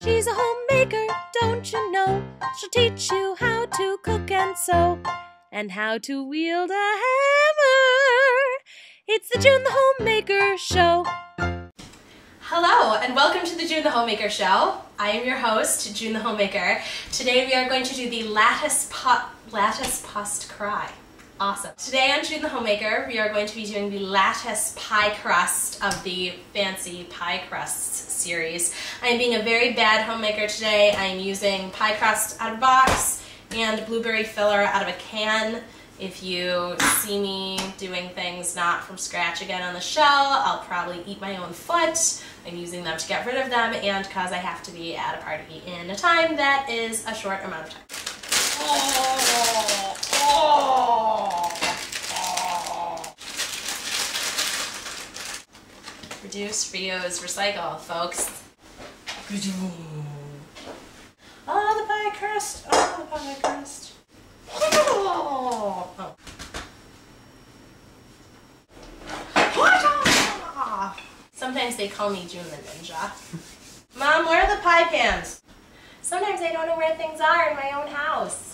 She's a homemaker, don't you know? She'll teach you how to cook and sew, and how to wield a hammer. It's the June the Homemaker Show. Hello, and welcome to the June the Homemaker Show. I am your host, June the Homemaker. Today we are going to do the lattice post cry. Awesome. Today on June the Homemaker, we are going to be doing the lattice pie crust of the fancy pie crusts series. I am being a very bad homemaker today. I am using pie crust out of a box and blueberry filler out of a can. If you see me doing things not from scratch again on the show, I'll probably eat my own foot. I'm using them to get rid of them and because I have to be at a party in a time that is a short amount of time. Reduce, reuse, recycle, folks. Oh, the pie crust! Oh, the pie crust! Oh. Sometimes they call me June the Ninja. Mom, where are the pie pans? Sometimes I don't know where things are in my own house.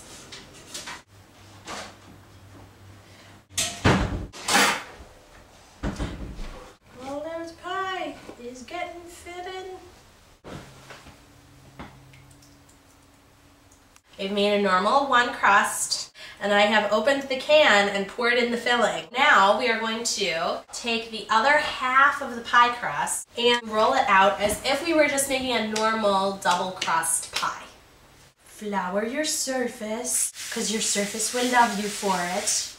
Well, there's pie. It's getting fitted. I've made a normal one crust, and I have opened the can and poured in the filling. Now we are going to take the other half of the pie crust and roll it out as if we were just making a normal double crust pie. Flour your surface, because your surface will love you for it.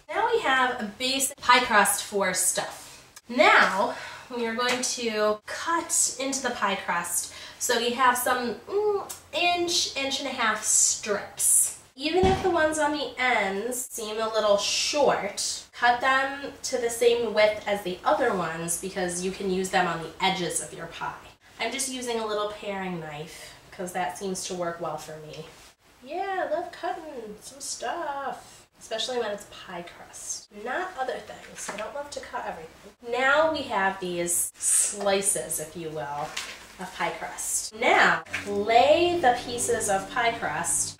Now we have a basic pie crust for stuff. Now we are going to cut into the pie crust so we have some inch and a half strips. Even if the ones on the ends seem a little short, cut them to the same width as the other ones because you can use them on the edges of your pie. I'm just using a little paring knife because that seems to work well for me. Yeah, I love cutting some stuff. Especially when it's pie crust, not other things. I don't love to cut everything. Now we have these slices, if you will, of pie crust. Now, lay the pieces of pie crust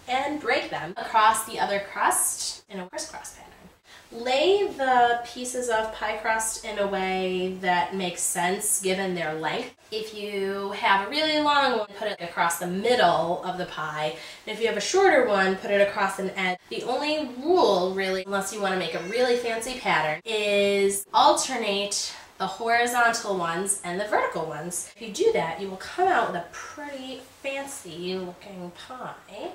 and break them across the other crust in a crisscross pattern. Lay the pieces of pie crust in a way that makes sense given their length. If you have a really long one, put it across the middle of the pie. And if you have a shorter one, put it across an edge. The only rule, really, unless you want to make a really fancy pattern, is alternate the horizontal ones and the vertical ones. If you do that, you will come out with a pretty fancy looking pie.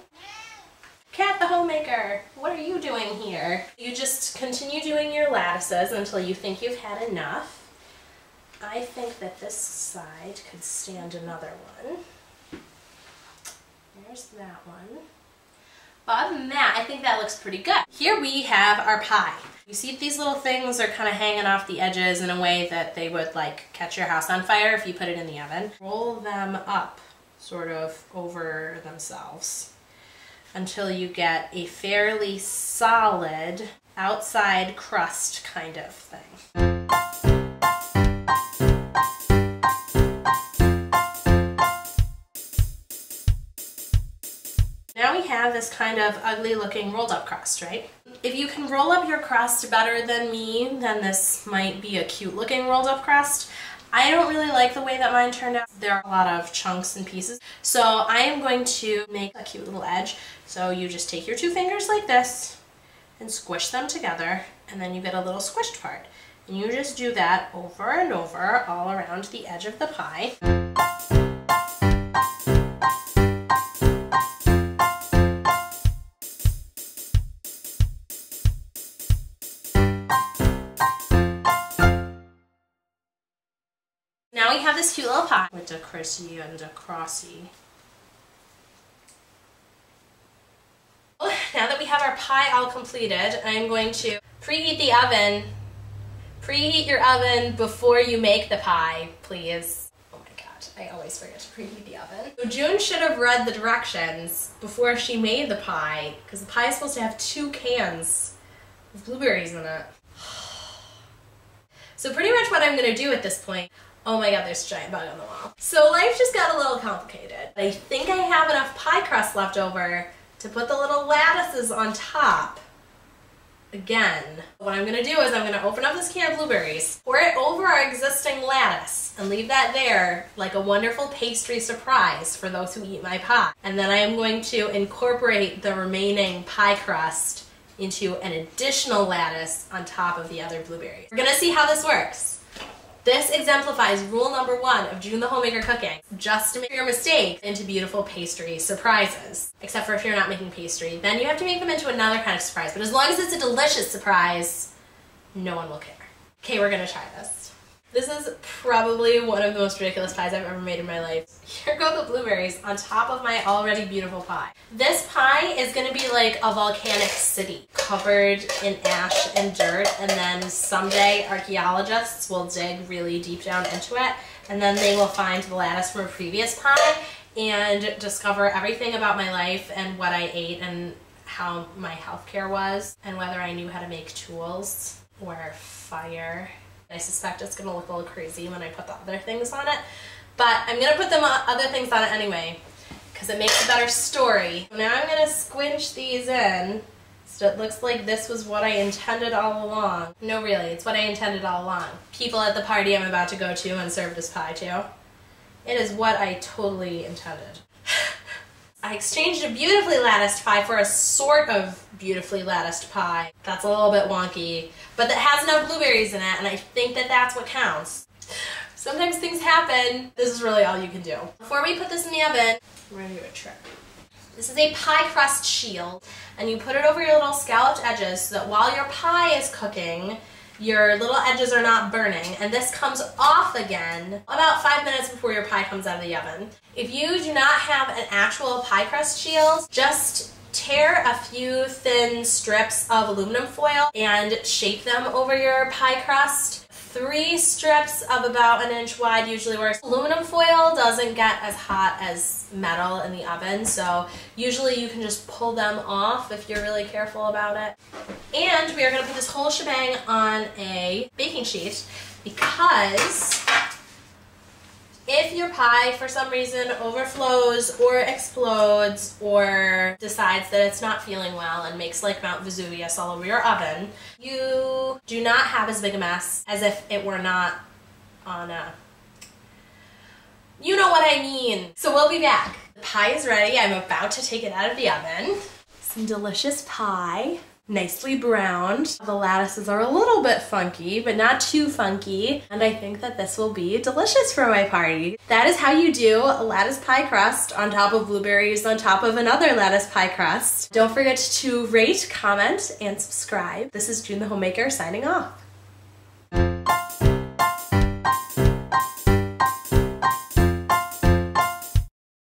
Cat the Homemaker, what are you doing here? You just continue doing your lattices until you think you've had enough. I think that this side could stand another one. There's that one. But other than that, I think that looks pretty good. Here we have our pie. You see these little things are kind of hanging off the edges in a way that they would like catch your house on fire if you put it in the oven. Roll them up sort of over themselves until you get a fairly solid outside crust kind of thing. Now we have this kind of ugly looking rolled up crust, right? If you can roll up your crust better than me, then this might be a cute looking rolled up crust. I don't really like the way that mine turned out. There are a lot of chunks and pieces. So I am going to make a cute little edge. So you just take your two fingers like this and squish them together, and then you get a little squished part. And you just do that over and over all around the edge of the pie. Now we have this cute little pie with a Chrissy and a Crossy. Now that we have our pie all completed, I'm going to preheat the oven. Preheat your oven before you make the pie, please. Oh my god, I always forget to preheat the oven. So June should have read the directions before she made the pie, because the pie is supposed to have 2 cans with blueberries in it. So pretty much what I'm gonna do at this point, oh my god, there's a giant bug on the wall. So life just got a little complicated. I think I have enough pie crust left over to put the little lattices on top. Again, what I'm gonna do is I'm gonna open up this can of blueberries, pour it over our existing lattice, and leave that there like a wonderful pastry surprise for those who eat my pie. And then I am going to incorporate the remaining pie crust into an additional lattice on top of the other blueberries. We're gonna see how this works. This exemplifies rule number 1 of June the Homemaker cooking. Just to make your mistakes into beautiful pastry surprises. Except for if you're not making pastry, then you have to make them into another kind of surprise. But as long as it's a delicious surprise, no one will care. Okay, we're gonna try this. This is probably one of the most ridiculous pies I've ever made in my life. Here go the blueberries on top of my already beautiful pie. This pie is gonna be like a volcanic city, covered in ash and dirt, and then someday archaeologists will dig really deep down into it, and then they will find the lattice from a previous pie and discover everything about my life and what I ate and how my healthcare was, and whether I knew how to make tools or fire. I suspect it's going to look a little crazy when I put the other things on it, but I'm going to put them other things on it anyway because it makes a better story. Now I'm going to squinch these in so it looks like this was what I intended all along. No, really, it's what I intended all along. People at the party I'm about to go to and serve this pie to. It is what I totally intended. I exchanged a beautifully latticed pie for a sort of beautifully latticed pie. That's a little bit wonky, but that has enough blueberries in it, and I think that that's what counts. Sometimes things happen. This is really all you can do. Before we put this in the oven, we're gonna do a trick. This is a pie crust shield, and you put it over your little scalloped edges so that while your pie is cooking, your little edges are not burning, and this comes off again about 5 minutes before your pie comes out of the oven. If you do not have an actual pie crust shield, just tear a few thin strips of aluminum foil and shape them over your pie crust. 3 strips of about 1 inch wide usually works. Aluminum foil doesn't get as hot as metal in the oven, so usually you can just pull them off if you're really careful about it. And we are going to put this whole shebang on a baking sheet because if your pie for some reason overflows or explodes or decides that it's not feeling well and makes like Mount Vesuvius all over your oven, you do not have as big a mess as if it were not on a... You know what I mean. So we'll be back. The pie is ready. I'm about to take it out of the oven. Some delicious pie. Nicely browned. The lattices are a little bit funky, but not too funky, and I think that this will be delicious for my party. That is how you do a lattice pie crust on top of blueberries on top of another lattice pie crust. Don't forget to rate, comment, and subscribe. This is June the Homemaker signing off.